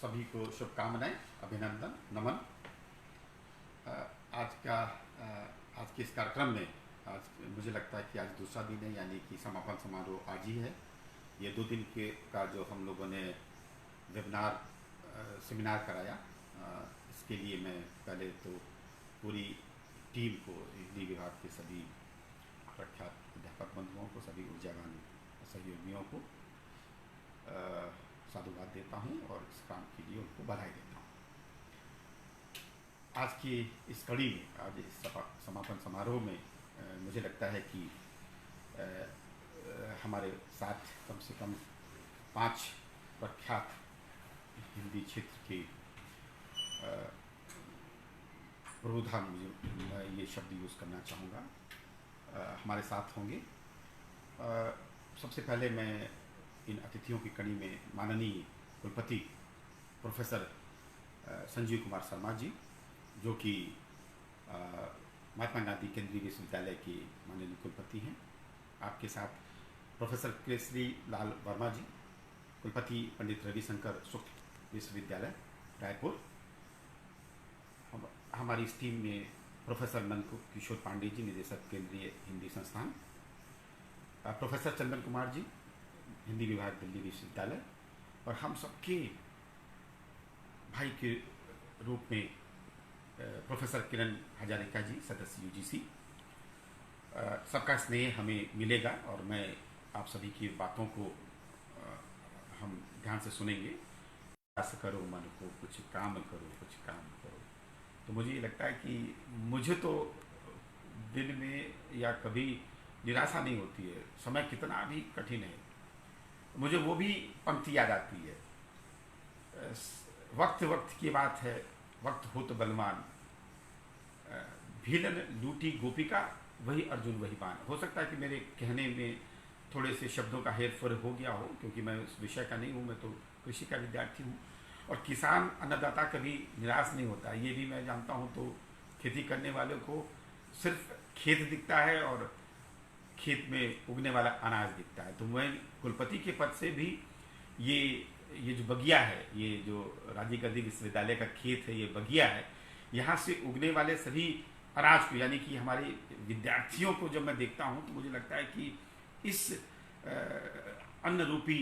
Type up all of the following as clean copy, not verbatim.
सभी को शुभकामनाएं, अभिनंदन, नमन। आज का आज के इस कार्यक्रम में आज मुझे लगता है कि आज दूसरा दिन है, यानी कि समापन समारोह आज ही है। ये 2 दिन के का जो हम लोगों ने वेबिनार सेमिनार कराया, इसके लिए मैं पहले तो पूरी टीम को, हिंदी विभाग के सभी प्रख्यात अध्यापक बंधुओं को, सभी ऊर्जावान सहयोगियों को साधुवाद देता हूं और इस काम के लिए उनको बधाई देता हूं। आज की इस कड़ी में, आज इस समापन समारोह में मुझे लगता है कि हमारे साथ कम से कम 5 प्रख्यात हिंदी क्षेत्र के प्रबुद्धा, मैं ये शब्द यूज़ करना चाहूँगा, हमारे साथ होंगे। सबसे पहले मैं इन अतिथियों की कड़ी में माननीय कुलपति प्रोफेसर संजीव कुमार शर्मा जी, जो कि महात्मा गांधी केंद्रीय विश्वविद्यालय के माननीय कुलपति हैं। आपके साथ प्रोफेसर केसरी लाल वर्मा जी, कुलपति पंडित रविशंकर शुक्ल विश्वविद्यालय रायपुर। हमारी इस टीम में प्रोफेसर नंद किशोर पांडे जी, निदेशक केंद्रीय हिंदी संस्थान, प्रोफेसर चंदन कुमार जी, हिंदी विभाग दिल्ली विश्वविद्यालय, और हम सबके भाई के रूप में प्रोफेसर किरण हजारिका जी, सदस्य यूजीसी। सबका स्नेह हमें मिलेगा और मैं आप सभी की बातों को हम ध्यान से सुनेंगे। प्रयास करो मन को, कुछ काम करो, कुछ काम करो। तो मुझे ये लगता है कि मुझे तो दिन में या कभी निराशा नहीं होती है, समय कितना भी कठिन है, मुझे वो भी पंक्ति याद आती है, वक्त वक्त की बात है, वक्त हो तो बलवान, भीलन लूटी गोपिका, वही अर्जुन वही बाण। हो सकता है कि मेरे कहने में थोड़े से शब्दों का हेरफेर हो गया हो, क्योंकि मैं उस विषय का नहीं हूँ, मैं तो कृषि का विद्यार्थी हूँ। और किसान अन्नदाता कभी निराश नहीं होता, ये भी मैं जानता हूँ। तो खेती करने वालों को सिर्फ खेत दिखता है और खेत में उगने वाला अनाज दिखता है। तो मैं कुलपति के पद से भी ये जो बगिया है, ये जो राजीव गांधी विश्वविद्यालय का खेत है, ये बगिया है, यहाँ से उगने वाले सभी अनाज को, यानी कि हमारे विद्यार्थियों को जब मैं देखता हूँ तो मुझे लगता है कि इस अन्न रूपी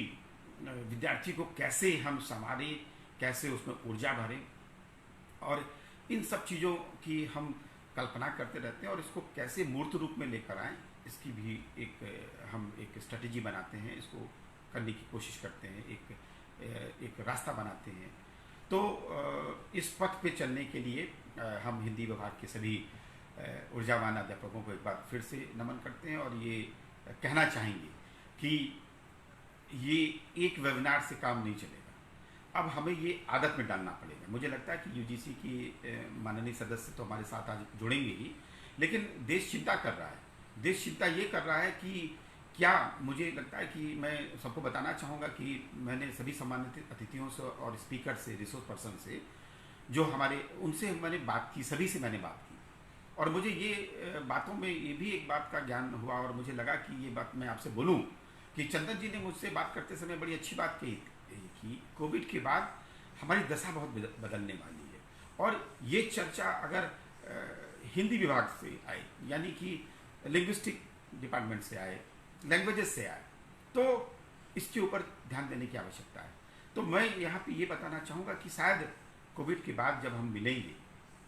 विद्यार्थी को कैसे हम संवारें, कैसे उसमें ऊर्जा भरें, और इन सब चीज़ों की हम कल्पना करते रहते हैं और इसको कैसे मूर्त रूप में लेकर आएँ, इसकी भी हम एक स्ट्रेटेजी बनाते हैं, इसको करने की कोशिश करते हैं, एक रास्ता बनाते हैं। तो इस पथ पे चलने के लिए हम हिंदी विभाग के सभी ऊर्जावान अध्यापकों को एक बार फिर से नमन करते हैं और ये कहना चाहेंगे कि ये एक वेबिनार से काम नहीं चलेगा, अब हमें ये आदत में डालना पड़ेगा। मुझे लगता है कि यूजीसी की माननीय सदस्य तो हमारे साथ आज जुड़ेंगे ही, लेकिन देश चिंता कर रहा है। देश चिंता ये कर रहा है कि क्या, मुझे लगता है कि मैं सबको बताना चाहूँगा कि मैंने सभी सम्मानित अतिथियों से और स्पीकर से, रिसोर्स पर्सन से, जो हमारे, उनसे मैंने बात की, सभी से मैंने बात की, और मुझे ये बातों में ये भी एक बात का ज्ञान हुआ और मुझे लगा कि ये बात मैं आपसे बोलूँ कि चंदन जी ने मुझसे बात करते समय बड़ी अच्छी बात कही कि कोविड के बाद हमारी दशा बहुत बदलने वाली है, और ये चर्चा अगर हिंदी विभाग से आए, यानी कि लिंग्विस्टिक डिपार्टमेंट से आए, लैंग्वेजेस से आए, तो इसके ऊपर ध्यान देने की आवश्यकता है। तो मैं यहाँ पे ये बताना चाहूँगा कि शायद कोविड के बाद जब हम मिलेंगे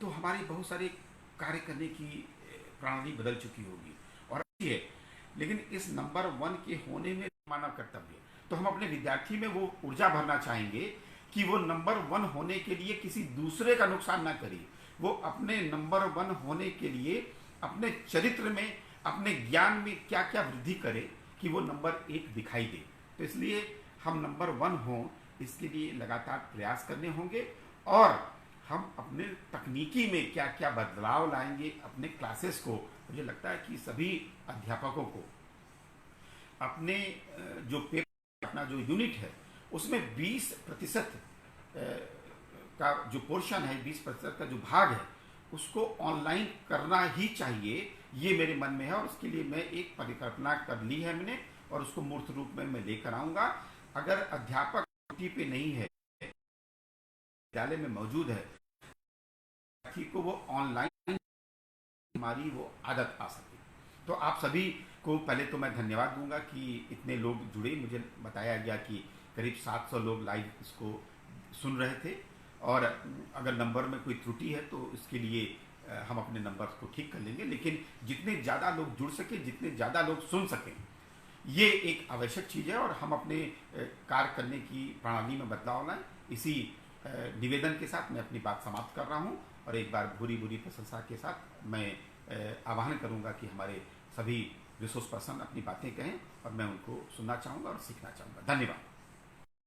तो हमारी बहुत सारे कार्य करने की प्रणाली बदल चुकी होगी और अच्छी है, लेकिन इस नंबर 1 के होने में मानव कर्तव्य, तो हम अपने विद्यार्थी में वो ऊर्जा भरना चाहेंगे कि वो नंबर 1 होने के लिए किसी दूसरे का नुकसान ना करे, वो अपने नंबर 1 होने के लिए अपने चरित्र में, अपने ज्ञान में क्या क्या वृद्धि करे कि वो नंबर 1 दिखाई दे। तो इसलिए हम नंबर 1 हों, इसके लिए लगातार प्रयास करने होंगे, और हम अपने तकनीकी में क्या क्या बदलाव लाएंगे अपने क्लासेस को। मुझे लगता है कि सभी अध्यापकों को अपने जो पेपर, अपना जो यूनिट है, उसमें 20% का जो पोर्शन है, 20% का जो भाग है, उसको ऑनलाइन करना ही चाहिए, ये मेरे मन में है। और उसके लिए मैं एक परिकल्पना कर ली है मैंने, और उसको मूर्त रूप में मैं लेकर आऊँगा। अगर अध्यापक छुट्टी पे नहीं है विद्यालय में मौजूद है ताकि को वो ऑनलाइन हमारी वो आदत आ सके। तो आप सभी को पहले तो मैं धन्यवाद दूंगा कि इतने लोग जुड़े। मुझे बताया गया कि करीब 700 लोग लाइव इसको सुन रहे थे, और अगर नंबर में कोई त्रुटि है तो इसके लिए हम अपने नंबर को ठीक कर लेंगे, लेकिन जितने ज़्यादा लोग जुड़ सके, जितने ज़्यादा लोग सुन सकें, ये एक आवश्यक चीज़ है। और हम अपने कार्य करने की प्रणाली में बदलाव लाएं। इसी निवेदन के साथ मैं अपनी बात समाप्त कर रहा हूं, और एक बार भूरी भूरी प्रशंसा के साथ मैं आह्वान करूंगा कि हमारे सभी रिसोर्स पर्सन अपनी बातें कहें, और मैं उनको सुनना चाहूँगा और सीखना चाहूँगा। धन्यवाद।